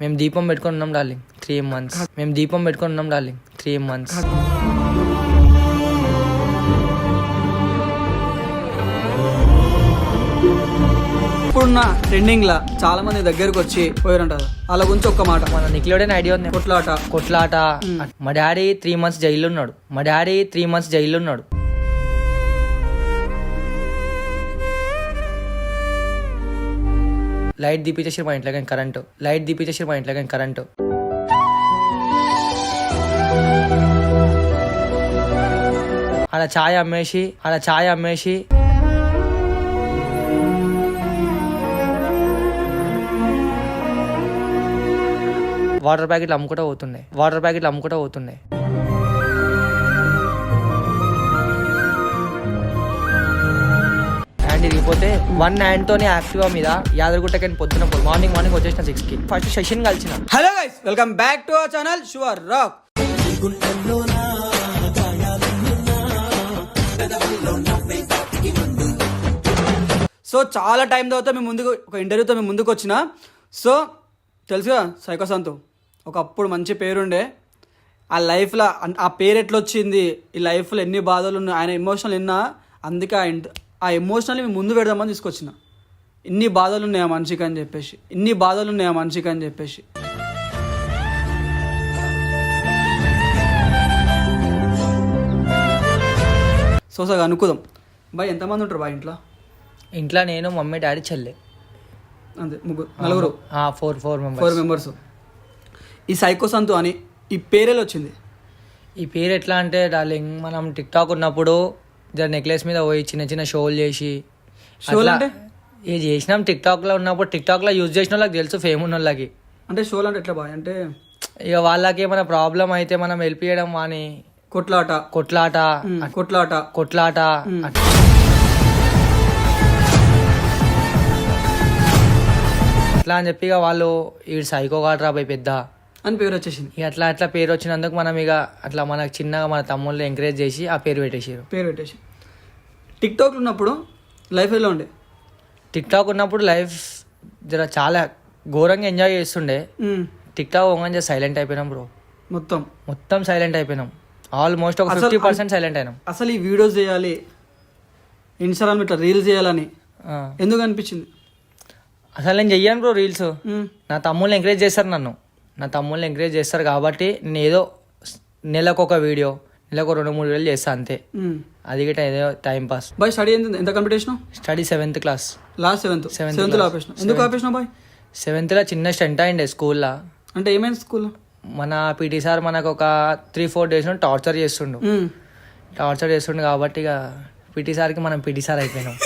మేము దీపం పెట్టుకొని ఉన్నాం డార్లింగ్ 3 months. మేము దీపం పెట్టుకొని ఉన్నాం డార్లింగ్ 3 months. ఇప్పుడున్న ట్రెండింగ్ లా చాలా మంది దగ్గరకు వచ్చి పోయారంటారు. అలా గురించి ఒక్క మాట. మన నిఖిలోడైన ఐడియా ఉంది. కొట్లాట. మా డాడీ 3 months జైల్లో ఉన్నాడు. లైట్ దీపించేసి మా ఇంట్లో కరెంటు. అలా ఛాయ్ అమ్మేసి వాటర్ ప్యాకెట్లు అమ్ముకుంటూ పోతుండే. హ్యాండ్ ఇరిగిపోతే 1 hand తోనే యాక్టివా మీద యాదగిరిగుట్టకి పొద్దున మార్నింగ్ వచ్చేసిన 6కి ఫస్ట్ సెషన్ కలిసిన. Hello guys, welcome back to our channel sure rock. So చాలా టైం తర్వాత మేము ముందుకు ఒక ఇంటర్వ్యూతో మేము ముందుకు వచ్చిన. సో తెలుసుగా సైకో సంతు ఒకప్పుడు మంచి పేరుండే. ఆ లైఫ్లో ఆ పేరు ఎట్లా వచ్చింది, ఈ లైఫ్లో ఎన్ని బాధలు ఉన్నాయి, ఆయన ఎమోషనల్ విన్నా. అందుకే ఆ ఎమోషనల్ని మేము ముందు పెడదామని తీసుకొచ్చిన. ఇన్ని బాధలు ఉన్నాయి ఆ మనిషికి అని చెప్పేసి. సోసగా అనుకుందాం. బాయ్ ఎంతమంది ఉంటారు బాయ్ ఇంట్లో నేను, మమ్మీ, డాడీ, చెల్లె, అంతే నలుగురు. 4 మెంబర్స్. ఈ సైకో సంతు అని ఈ పేరేలా వచ్చింది? ఈ పేరు ఎట్లా అంటే డార్లింగ్, మనం టిక్ టాక్ ఉన్నప్పుడు నెక్లెస్ మీద పోయి చిన్న షోలు చేసి చేసినాం. టిక్ టాక్ లో ఉన్నప్పుడు టిక్ టాక్ లో యూజ్ చేసిన వాళ్ళకి తెలుసు, ఫేమ్ ఉన్న వాళ్ళకి. అంటే షోలు అంటే ఎట్లా బాయ్ అంటే ఇక వాళ్ళకి ఏమైనా ప్రాబ్లం అయితే మనం హెల్ప్ చేయడం అని కొట్లాట అట్లా అని చెప్పి ఇక వాళ్ళు ఈ సైకో గాడ్రా పోయి పెద్ద అని పేరు వచ్చేసింది. ఇక అట్లా పేరు వచ్చినందుకు మనం ఇక అట్లా మనకు చిన్నగా మన తమ్ముళ్ళు ఎంకరేజ్ చేసి ఆ పేరు పెట్టేసి. టిక్ టాక్ ఉన్నప్పుడు లైఫ్ ఎలా ఉండే? టిక్ టాక్ ఉన్నప్పుడు లైఫ్ జర చాలా ఘోరంగా ఎంజాయ్ చేస్తుండే. టిక్ టాక్ ఓంగా సైలెంట్ అయిపోయినాం బ్రో. మొత్తం సైలెంట్ అయిపోయినాం. ఆల్మోస్ట్ ఒక 50% సైలెంట్ అయినాం. అసలు ఈ వీడియోస్ చేయాలి, ఇన్స్టాగ్రామ్ ఇట్లా రీల్స్ చేయాలని ఎందుకు అనిపించింది? అసలు నేను చెయ్యాను బ్రో రీల్స్. నా తమ్ముళ్ళు ఎంకరేజ్ చేస్తారు కాబట్టి నేను ఏదో నెలకు ఒక వీడియో, నెలకు 2-3 వీడియోలు చేస్తా అంతే. అది గిట్ట ఏదో టైం పాస్. బాయ్ స్టడీ ఎంత కంప్లీట్ చేసినావు? Study 7th class. Last 7th ఆపేసిన. ఎందుకు ఆపేసినావు బాయ్? 7th లో చిన్న స్టంట్ అయిండే స్కూల్లో. అంటే ఏమైంది స్కూల్లో? మన పీటీ సార్ మనకు ఒక 3-4 days టార్చర్ చేస్తుండు కాబట్టి ఇక పీటీ సార్కి మనం పీటీ సార్ అయిపోయినాం.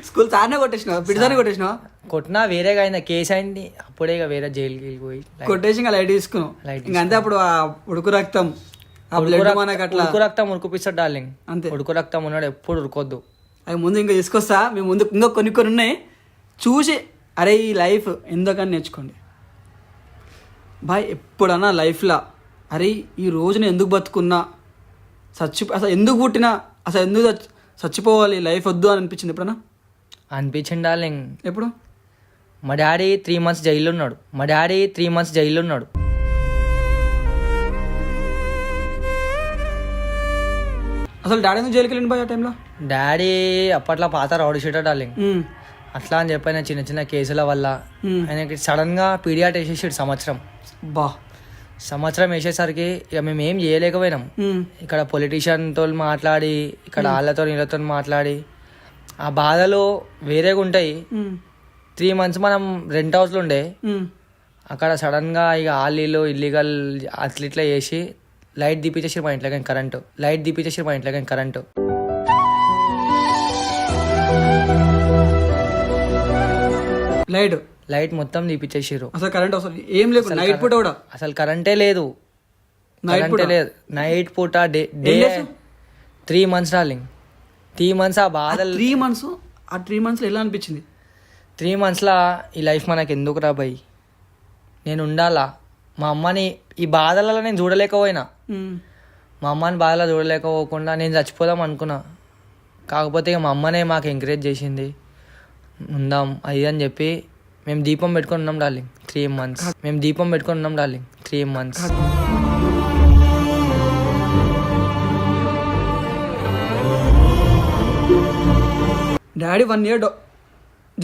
స్కూల్ సార్నే కొట్టేసినావా? పీటీ సార్ని కొట్టేసినావా? కొట్టినా వేరేగా అయింది, కేసు అయింది. అప్పుడే ఇక వేరే జైలుకి పోయి కొట్టేసి ఇంకా లైట్ తీసుకున్నాం. ఇంకా అంతే. అప్పుడు ఆ ఉడుకు రక్తం ఉరుకుపిస్తాడు డార్లింగ్. అంతే, ఉడుకు రక్తం ఉన్నాడు, ఎప్పుడు ఉరుకోద్దు. అవి ముందు ఇంకా తీసుకొస్తా. మేము ముందు ఇంకా కొన్ని ఉన్నాయి చూసి, అరే ఈ లైఫ్ ఎందుకని నేర్చుకోండి బాయ్. ఎప్పుడన్నా లైఫ్లో అరే ఈ రోజు నేను ఎందుకు బతుకున్నా, అసలు ఎందుకు పుట్టినా, అసలు ఎందుకు చచ్చిపోవాలి, లైఫ్ వద్దు అని అనిపించింది ఎప్పుడన్నా? అనిపించింది డార్లింగ్. ఎప్పుడు? మా డాడీ 3 months జైల్లో ఉన్నాడు. అసలు డాడీ ఎందుకు జైలుకి వెళ్ళింది బాయ్ ఆ టైంలో? డాడీ అప్పట్లో పాత రౌడీ షీటర్ డార్లింగ్. అట్లా అని చెప్పిన చిన్న కేసుల వల్ల ఆయనకి సడన్ గా పీడియాట్ వేసేసాడు. సంవత్సరం వేసేసరికి ఇక మేము ఏం చేయలేకపోయినాం. ఇక్కడ పొలిటీషియన్ తో మాట్లాడి, ఇక్కడ వాళ్ళతో వీళ్ళతో మాట్లాడి, ఆ బాధలు వేరేగా ఉంటాయి. 3 months మనం రెంట్ హౌస్లో ఉండే. అక్కడ సడన్ గా ఇక ఆలీలు ఇల్లీగల్ అట్లా చేసి లైట్ దీపించేసి మా ఇంట్లో కరెంటు. లైట్ మొత్తం దీపించేసారు. అసలు కరెంట్ ఏం లేదు. నైట్ పూట కూడా అసలు కరెంటే లేదు. నైట్ పూట డే 3 months డార్లింగ్. 3 months ఆ బాధలు. 3 months ఎలా అనిపించింది? 3 months ఈ లైఫ్ మనకు ఎందుకు రా భయ్, నేను ఉండాలా. మా అమ్మని ఈ బాధలలో నేను చూడలేకపోయినా. మా అమ్మని బాధలో చూడలేకపోకుండా నేను చచ్చిపోదాం అనుకున్నా. కాకపోతే ఇక మా అమ్మనే మాకు ఎంకరేజ్ చేసింది, ఉందాం అది అని చెప్పి మేము దీపం పెట్టుకొని ఉన్నాం డార్లింగ్ 3 months. మేము దీపం పెట్టుకొని ఉన్నాం డార్లింగ్ 3 months. డాడీ 1 year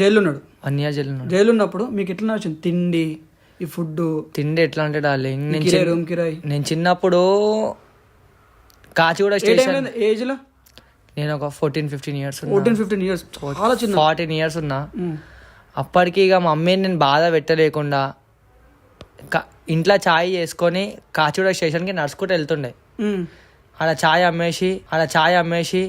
జైల్లో ఉన్నాడు. 1 year జైలు ఉన్నాడు. జైలు ఉన్నప్పుడు మీకు ఎట్లా వచ్చింది తిండి, ఈ ఫుడ్? తిండి ఎట్లా అంటే డార్లింగ్, రూమ్ కిరాయి? నేను చిన్నప్పుడు కాచిగూడ స్టేషన్ ఏజ్ లో నేను ఒక 14-15 years 14-15 years చాలా చిన్న. 14 years ఉన్నా. అప్పటికి ఇక మా మమ్మీని నేను బాధ పెట్టలేకుండా ఇంట్లో ఛాయ్ చేసుకొని కాచిగూడ స్టేషన్కి నడుచుకుంటూ వెళ్తుండే. ఆడ ఛాయ్ అమ్మేసి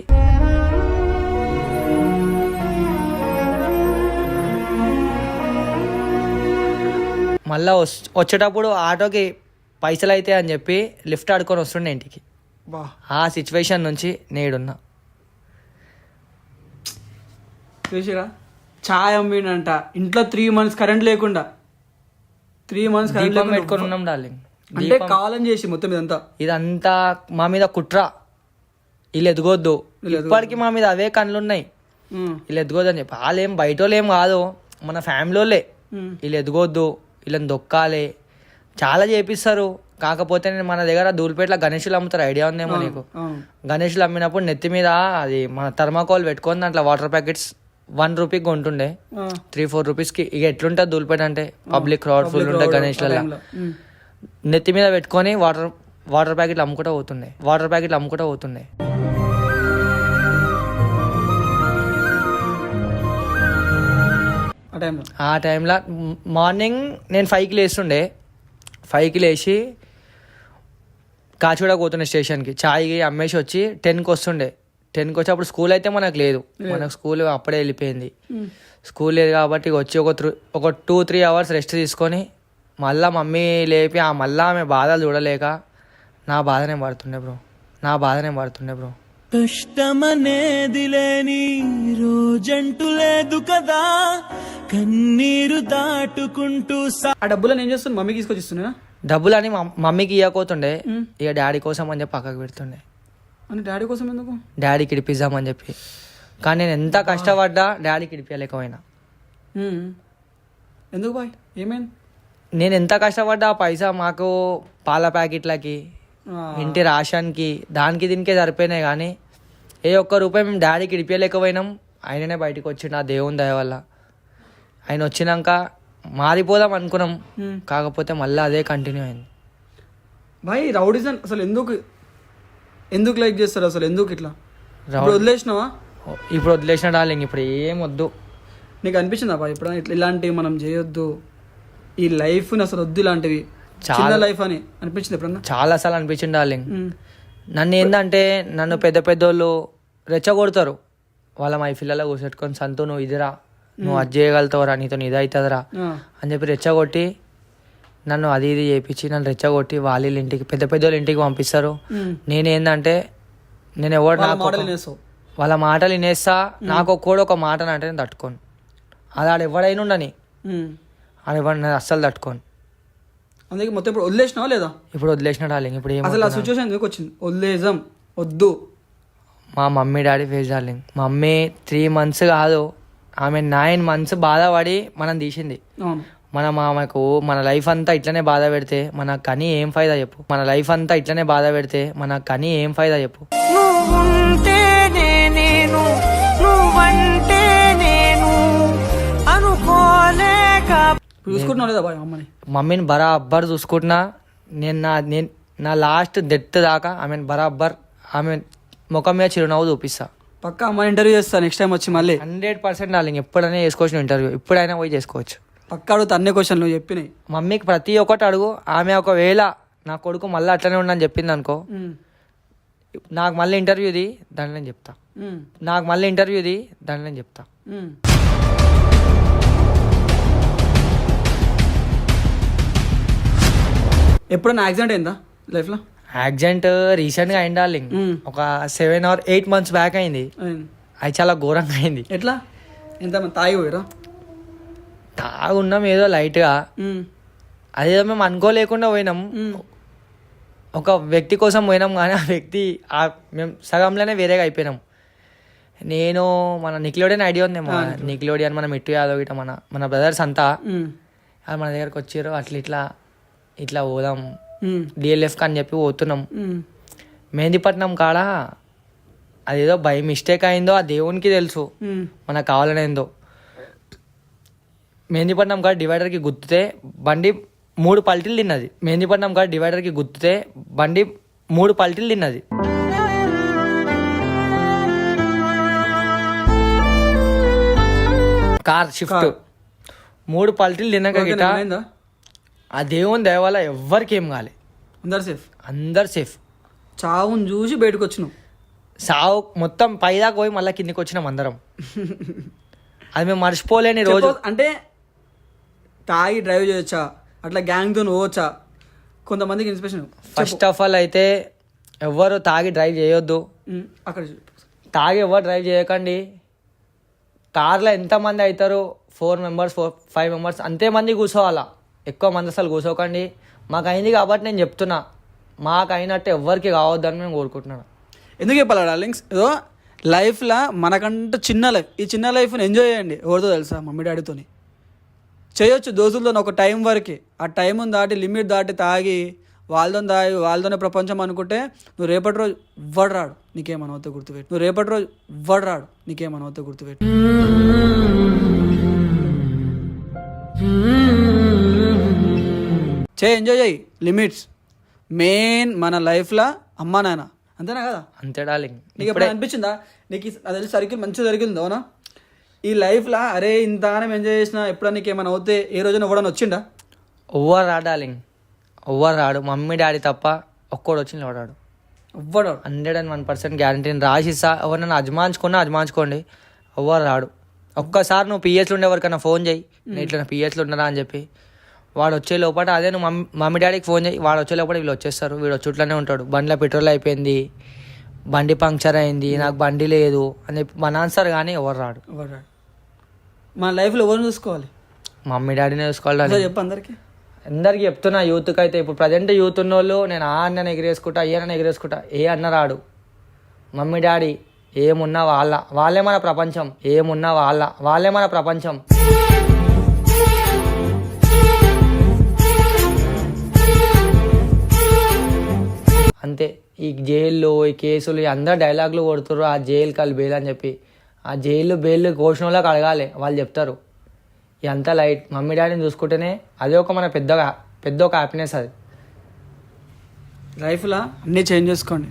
మళ్ళా వచ్చేటప్పుడు ఆటోకి పైసలు అయితే అని చెప్పి లిఫ్ట్ ఆడుకొని వస్తుండే ఇంటికి. ఆ సిచ్యువేషన్ నుంచి నేడున్నా. చూసిరా, ఛాయ్ అమ్మినంట ఇంట్లో 3 months కరెంట్ లేకుండా. 3 months దీపం పెట్టుకొని ఉన్నాం డార్లింగ్. అంటే కాలం చేసి మొత్తం ఇదంతా మా మీద కుట్ర. వీళ్ళు ఎదగొద్దు, ఇప్పటికి మా మీద అవే కళ్ళున్నాయి. వీళ్ళు ఎదగొద్దు అని చెప్పి వాళ్ళేం బయట వాళ్ళు ఏం కాదు, మన ఫ్యామిలీ వాళ్ళే. వీళ్ళు ఎదగొద్దు, వీళ్ళని దొక్కాలి, చాలా చేపిస్తారు. కాకపోతే మన దగ్గర దూల్పేటలో గణేషులు అమ్ముతారు, ఐడియా ఉందేమో నీకు? గణేషులు అమ్మినప్పుడు నెత్తి మీద అది మన థర్మాకోల్ పెట్టుకొని దాంట్లో వాటర్ ప్యాకెట్స్ 1 rupee కొంటుండే, 3-4 rupeesకి. ఇక ఎట్లుంటుంది దూల్పేట అంటే పబ్లిక్ క్రౌడ్ ఫుల్ ఉంటుంది గణేష్లలో. నెత్తి మీద పెట్టుకొని వాటర్ ప్యాకెట్లు అమ్ముకుంటూ పోతుండే. ఆ టైంలో మార్నింగ్ నేను 5కి లేస్తుండే. 5కి లేచి కాచిగూడ పోతుండే స్టేషన్కి. ఛాయ్ అమ్మేసి వచ్చి 10కి వస్తుండే. 10కి వచ్చి అప్పుడు స్కూల్ అయితే మనకు లేదు, మనకు స్కూల్ అప్పుడే వెళ్ళిపోయింది. స్కూల్ లేదు కాబట్టి వచ్చి ఒక 2-3 hours రెస్ట్ తీసుకొని మళ్ళీ మమ్మీ లేపి మళ్ళీ ఆమె బాధలు చూడలేక నా బాధనే పడుతుండే బ్రో. కష్టమనేది లేని రోజంటూ లేదు కదా, కన్నీరు దాటుకుంటూ. ఆ డబ్బులను ఏం చేస్తుంది? మమ్మీకి తీసుకొచ్చి ఇస్తున్నా డబ్బులు అని మమ్మీకి ఇవ్వకపోతుండే, ఇక డాడీ కోసం అని చెప్పి పక్కకు పెడుతుండే. అని డాడీ కోసం ఎందుకు? డాడీకి ఇడిపిద్దామని చెప్పి. కానీ నేను ఎంత కష్టపడ్డా డాడీకి ఇడిపించలేకపోయినా. ఎందుకు బాయ్, ఏమైంది? నేను ఎంత కష్టపడ్డా పైసా మాకు పాల ప్యాకెట్లకి, ఇంటి రాషన్కి, దానికి దీనికే సరిపోయినాయి. కానీ ఏ ఒక్క రూపాయి మేము డాడీకి ఇడిపించలేకపోయినాం. ఆయననే బయటకు వచ్చిండు ఆ దేవుని దయ వల్ల. ఆయన వచ్చినాక మారిపోదాం అనుకున్నాం, కాకపోతే మళ్ళీ అదే కంటిన్యూ అయింది. బాయ్ రౌడిజం అసలు ఎందుకు లైక్ చేస్తారు అసలు? ఎందుకు ఇట్లా వదిలేసినావా? ఇప్పుడు వదిలేసిన డార్లింగ్, ఇప్పుడు ఏం వద్దు. నీకు అనిపించిందా బాయ్ ఎప్పుడైనా ఇలాంటివి మనం చేయొద్దు, ఈ లైఫ్ని అసలు వద్దు, ఇలాంటివి చాలా లైఫ్ అని అనిపించింది ఎప్పుడన్నా? చాలా సార్లు అనిపించింది డార్లింగ్. నన్ను ఏంటంటే నన్ను పెద్దోళ్ళు రెచ్చగొడతారు. వాళ్ళ మా పిల్లల కూర్చొట్టుకొని, సంతు నువ్వు ఇదిరా, నువ్వు అది చేయగలుగుతావురా, నీతో ఇది అవుతుందిరా అని చెప్పి రెచ్చగొట్టి నన్ను అది ఇది చేయించి నన్ను రెచ్చగొట్టి వాళ్ళ ఇంటికి పెద్దోళ్ళ ఇంటికి పంపిస్తారు. నేనేందంటే నేను వాళ్ళ మాటలు వినేస్తా. నాకు కూడా ఒక మాట అంటే నేను తట్టుకోను. అది ఆడ ఎవడైనా ఉండని, ఆడెవడు అస్సలు తట్టుకోను. అందుకే మొత్తం ఇప్పుడు వదిలేసినావా లేదా? ఇప్పుడు వదిలేసిన డార్లింగ్. ఇప్పుడు అసలు ఆ సిచ్యువేషన్ ఎందుకు వచ్చింది? వదిలేసాం వద్దు. మా mummy daddy face darling. Mummy 3 months కాదు, ఆమె 9 months బాధపడి మనం తీసింది. ఆమెకు మన లైఫ్ అంతా ఇట్లనే బాధ పెడితే మనకు కానీ ఏం ఫైదా చెప్పు? చూసుకుంటున్నావు లేదా బాయ్ అమ్మని? మమ్మీని బరాబర్ చూసుకుంటున్నా. నేను నా లాస్ట్ డెత్ దాకా ఆమెను బరాబర్ ఆమె ముఖం మీద చిరునవ్వు చూపిస్తా. పక్కా అమ్మని ఇంటర్వ్యూ చేస్తా నెక్స్ట్ టైం వచ్చి మళ్ళీ. 100% డార్లింగ్. ఎప్పుడైనా చేసుకోవచ్చు ఇంటర్వ్యూ, ఎప్పుడైనా పోయి చేసుకోవచ్చు. పక్కా అడుగుతా అన్ని క్వశ్చన్లు చెప్పినాయి. మమ్మీకి ప్రతి ఒక్కటి అడుగు. ఆమె ఒకవేళ నా కొడుకు మళ్ళీ అట్లనే ఉండని చెప్పింది అనుకో, నాకు మళ్ళీ ఇంటర్వ్యూది దాంట్లో నేను చెప్తా. ఎప్పుడైనా యాక్సిడెంట్ అయిందా లైఫ్లో? యాక్సిడెంట్ రీసెంట్గా అయింది డార్లింగ్. ఒక 7 or 8 months బ్యాక్ అయింది. అది చాలా ఘోరంగా అయింది. ఎట్లా? ఎంత తాగి పోయారా? తాగున్నాం ఏదో లైట్గా, అదేదో మేము అనుకోలేకుండా పోయినాం. ఒక వ్యక్తి కోసం పోయినాం కానీ ఆ వ్యక్తి మేము సగంలోనే వేరేగా అయిపోయినాం. నేను మన నిక్లోడియన్ ఐడియా ఉంది, నిక్లోడియన్ మన మిట్టు యాదవ్ ఇట్లా మన బ్రదర్స్ అంతా అది మన దగ్గరకు వచ్చారు. ఇట్లా పోదాం డిఎల్ఎఫ్కి అని చెప్పి పోతున్నాం. మెహందీపట్నం కాడ అదేదో బై మిస్టేక్ అయిందో ఆ దేవునికి తెలుసు, మనకు కావాలనేందో. మెహందీపట్నం కాడ డివైడర్కి గుర్తుతే బండి 3 పల్టీలు తిన్నది. మెహందీపట్నం కాడ డివైడర్కి గుర్తుతే బండి 3 పల్టీలు తిన్నది. కార్ షిఫ్ట్ 3 పల్టీలు తిన్నాక గిట ఆ దేవుని దయ వల్ల ఎవ్వరికి ఏం కాలే, అందరు సేఫ్. చావుని చూసి బయటకు వచ్చినాం. సావు మొత్తం పైదాకా పోయి మళ్ళీ కిందికి వచ్చినాం అందరం. అది మేము మర్చిపోలేని రోజు. అంటే తాగి డ్రైవ్ చేయొచ్చా, అట్లా గ్యాంగ్తో పోవచ్చా, కొంతమందికి ఇన్స్పిరేషన్. ఫస్ట్ ఆఫ్ ఆల్ అయితే ఎవరు తాగి డ్రైవ్ చేయొద్దు. అక్కడ తాగి ఎవరు డ్రైవ్ చేయకండి. కార్లో ఎంతమంది అవుతారు, 4 మెంబర్స్ 5 మెంబర్స్ అంతే మంది కూర్చోవాలా, ఎక్కువ మంది అసలు కూర్చోకండి. మాకు అయింది కాబట్టి నేను చెప్తున్నా, మాకు అయినట్టు ఎవ్వరికి కావద్దని నేను కోరుకుంటున్నాను. ఎందుకు చెప్పాలి డార్లింగ్స్, ఏదో లైఫ్లో మనకంటూ చిన్న లైఫ్, ఈ చిన్న లైఫ్ని ఎంజాయ్ చేయండి. ఎవరితో తెలుసా, మమ్మీ డాడీతోని చేయొచ్చు, దోస్తులతో ఒక టైం వరకే. ఆ టైం దాటి లిమిట్ దాటి తాగి వాళ్ళతోనే ప్రపంచం అనుకుంటే నువ్వు రేపటి రోజు ఇవ్వడు రాడు నీకేమనవద్దో గుర్తుపెట్టు. ఎంజాయ్ చేయి, లిమిట్స్ మెయిన్. మన లైఫ్లో అమ్మా నాన్న అంతేనా కదా? అంతే డార్లింగ్. నీకు ఎప్పుడు అనిపించిందా, నీకు అది సర్కిల్ మంచిగా జరిగింది అవునా ఈ లైఫ్లో? అరే ఇంతగానం ఎంజాయ్ చేసినా ఎప్పుడన్నా నీకు ఏమైనా అవుతే ఏ రోజున ఎవడన్నా వచ్చిండా? ఎవ్వరు రాడు డార్లింగ్, ఎవ్వరు రాడు. మమ్మీ డాడీ తప్ప ఒక్కడు వచ్చింది ఎవడాడు, ఎవ్వడు. 101% గ్యారంటీని రాసిస్తా. ఎవరినైనా అజమాయించుకోండి, ఎవ్వరు రాడు. ఒక్కసారి నువ్వు పిఎస్లో ఉండేవరకన్నా ఫోన్ చేయి, నేను ఇట్లా పిఎస్లో ఉన్నారా అని చెప్పి. వాడు వచ్చే లోపల అదే నువ్వు మమ్మీ డాడీకి ఫోన్ చేయి, వాడు వచ్చే లోపల వీళ్ళు వచ్చేస్తారు. వీడు వచ్చేట్లనే ఉంటాడు, బండిలో పెట్రోల్ అయిపోయింది, బండి పంక్చర్ అయింది, నాకు బండి లేదు అని చెప్పి మన ఆన్సర్. కానీ ఎవరు రాడు. మన లైఫ్లో ఎవరిని చూసుకోవాలి? మమ్మీ డాడీనే చూసుకోవాలి. చెప్పు అందరికి చెప్తున్నా, యూత్కి అయితే. ఇప్పుడు ప్రజెంట్ యూత్ ఉన్న వాళ్ళు నేను ఆ అన్నని ఎగిరేసుకుంటా, ఏ అన్న ఎగిరేసుకుంటా, ఏ అన్న రాడు. మమ్మీ డాడీ ఏమున్నా వాళ్ళే మన ప్రపంచం, వాళ్ళే మన ప్రపంచం. అంతే. ఈ జైల్లో ఈ కేసులు అందరు డైలాగులు కొడుతుర్రు, ఆ జైలు కాలు బెయిల్ అని చెప్పి. ఆ జైలు బెయిల్ కోసిన వాళ్ళకి అడగాలి, వాళ్ళు చెప్తారు. ఇదంతా లైట్. మమ్మీ డాడీని చూసుకుంటేనే అదే ఒక మన పెద్ద ఒక హ్యాపీనెస్. అది లైఫ్లో అన్నీ చేంజ్ చేసుకోండి.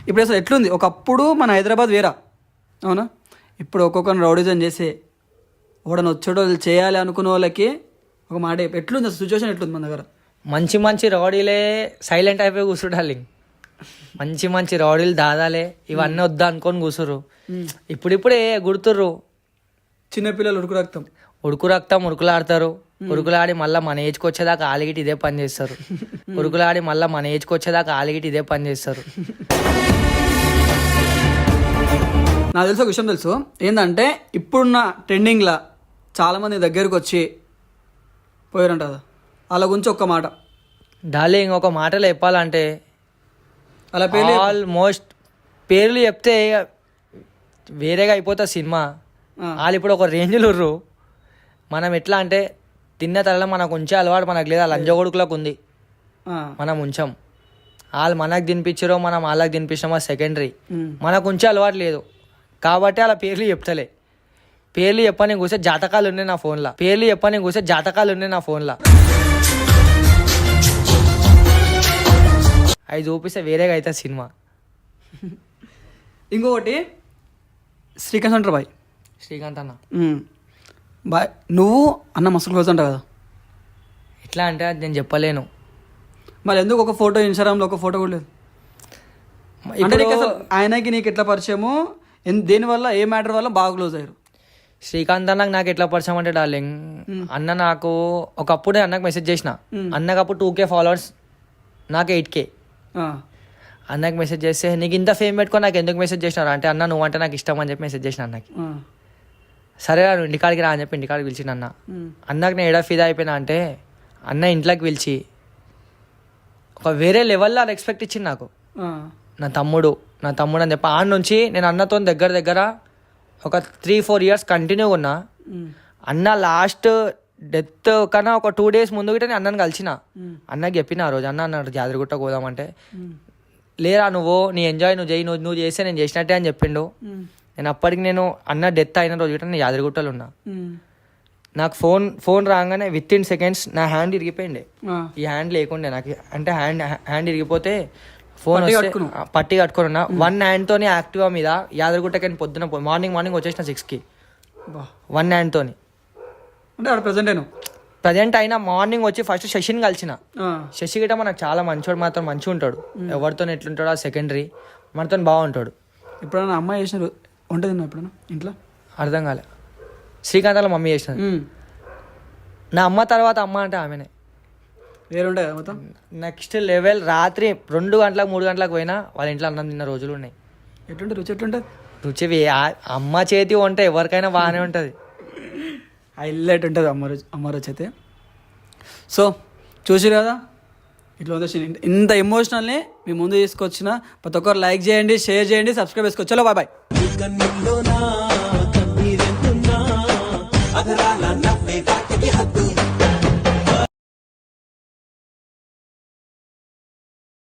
ఇప్పుడు అసలు ఎట్లుంది, ఒకప్పుడు మన హైదరాబాద్ వేరా అవునా, ఇప్పుడు ఒక్కొక్కరిని రౌడిజం చేసే ఓడని వచ్చేటో చేయాలి అనుకునే వాళ్ళకి ఒక మాట ఎట్లుంది అసలు సిచ్యువేషన్ ఎట్లుంది మన దగ్గర? మంచి రౌడీలే సైలెంట్ అయిపోయి కూర్చుంటాలి. మంచి రౌడీలు దాదాలే ఇవన్నీ వద్దా అనుకొని కూర్చుర్రు. ఇప్పుడిప్పుడే గుర్తుర్రు. చిన్నపిల్లలు ఉరుకులాడతారు. ఉరుకులాడి మళ్ళీ మన ఏజ్కి వచ్చేదాకా ఆలిగిటి ఇదే పని చేస్తారు. నాకు తెలుసు, ఒక విషయం తెలుసు ఏంటంటే, ఇప్పుడున్న ట్రెండింగ్లో చాలామంది దగ్గరకు వచ్చి పోయారంట కదా, వాళ్ళ గురించి ఒక్క మాట డార్లింగ్. ఒక మాటలో చెప్పాలంటే అలా ఆల్మోస్ట్ పేర్లు చెప్తే వేరేగా అయిపోతుంది సినిమా. వాళ్ళు ఇప్పుడు ఒక రేంజ్లో ఉర్రు. మనం ఎట్లా అంటే తిన్న తరలో మనకు ఉంచే అలవాటు మనకు లేదా, లంజగొడుకులకు ఉంది, మనం ఉంచాం. వాళ్ళు మనకు తినిపించారో మనం వాళ్ళకి తినిపించామో సెకండరీ. మనకు ఉంచే అలవాటు లేదు కాబట్టి అలా పేర్లు చెప్తలే. పేర్లు చెప్పని కూర్చే జాతకాలు ఉన్నాయి నా ఫోన్లో. అవి చూపిస్తే వేరేగా అవుతుంది సినిమా. ఇంకొకటి శ్రీకాంత్ అంటారు బాయ్, శ్రీకాంత్ అన్న బాయ్. నువ్వు అన్న మస్తు క్లోజ్ అంటావు కదా, ఎట్లా అంటే అది నేను చెప్పలేను. మరి ఎందుకు ఒక ఫోటో ఇన్స్టాగ్రామ్లో ఒక ఫోటో కూడా లేదు? అంటే ఆయనకి నీకు ఎట్లా పరిచయము, దేనివల్ల, ఏ మ్యాటర్ వల్ల బాగా క్లోజ్ అయ్యారు? శ్రీకాంత్ అన్నకు నాకు ఎట్లా పరిచయం అంటే డార్లింగ్, అన్న నాకు ఒకప్పుడు అన్నకు మెసేజ్ చేసిన. అన్నకు అప్పుడు 2K ఫాలోవర్స్, నాకు 8K. అన్నకి మెసేజ్ చేస్తే నీకు ఇంత ఫేమ్ పెట్టుకొని నాకు ఎందుకు మెసేజ్ చేసినారు అంటే, అన్న నువ్వు అంటే నాకు ఇష్టం అని చెప్పి మెసేజ్ చేసిన అన్నకి. సరే నువ్వు ఇంటికాడికి రా అని చెప్పి ఇంటికాడికి పిలిచిన అన్నకి నేను ఎడా ఫిదా అయిపోయినా అంటే, అన్న ఇంట్లోకి పిలిచి ఒక వేరే లెవెల్లో రెస్పెక్ట్ ఇచ్చింది నాకు. నా తమ్ముడు అని చెప్పి ఆడ నుంచి నేను అన్నతో దగ్గర ఒక 3-4 ఇయర్స్ కంటిన్యూగా ఉన్నా. అన్న లాస్ట్ డెత్ కన్నా ఒక 2 days ముందు గిట్ట నేను అన్నని కలిసిన. అన్నకి చెప్పిన ఆ రోజు, అన్నాడు జాదరగుట్ట పోదామంటే, లేరా నువ్వు నీ ఎంజాయ్ నువ్వు చేయి, నువ్వు చేస్తే నేను చేసినట్టే అని చెప్పిండు. నేను అప్పటికి నేను అన్న డెత్ అయిన రోజు గిట్ట నేను జాదరగుట్టలో ఉన్నా. నాకు ఫోన్ రాగానే within seconds నా హ్యాండ్ ఇరిగిపోయింది. ఈ హ్యాండ్ లేకుండే నాకు, అంటే హ్యాండ్ ఇరిగిపోతే ఫోన్ పట్టి కట్టుకుని ఉన్నా. 1 hand తోని యాక్టివా మీద యాదగిరిగుట్టకి పొద్దున మార్నింగ్ వచ్చేసిన 6కి 1 hand తోని. అంటే ప్రజెంట్ అయినా మార్నింగ్ వచ్చి ఫస్ట్ శశిని కలిసిన. శశి గిట్ట మనకు చాలా మంచోడు, మాత్రం మంచిగా ఉంటాడు. ఎవరితో ఎట్లుంటాడో ఆ సెకండరీ, మనతో బాగుంటాడు. ఎప్పుడైనా అమ్మాయి చేసిన వంట తిన్నా ఎప్పుడైనా ఇంట్లో? అర్థం కాలే. శ్రీకాంత్ వాళ్ళ మమ్మీ చేసినది. నా అమ్మ తర్వాత అమ్మ అంటే ఆమెనే. వేరుంటాయి కదా మొత్తం. Next level. రాత్రి 2 గంటలకు 3 గంటలకు పోయినా వాళ్ళ ఇంట్లో అన్నం తిన్న రోజులు ఉన్నాయి. ఎట్లుంటుంది రుచి? ఎట్లుంటుంది రుచి? అమ్మ చేతి వంట ఎవరికైనా బాగానే ఉంటుంది. హైలైట్ ఉంటుంది అమ్మ రుచి అయితే. సో చూసిరు కదా, ఇట్లా ఇంత ఎమోషనల్ని మీ ముందు తీసుకొచ్చిన ప్రతి ఒక్కరు లైక్ చేయండి, షేర్ చేయండి, సబ్స్క్రైబ్ చేసుకోవచ్చు. చలో బాయ్ బాయ్.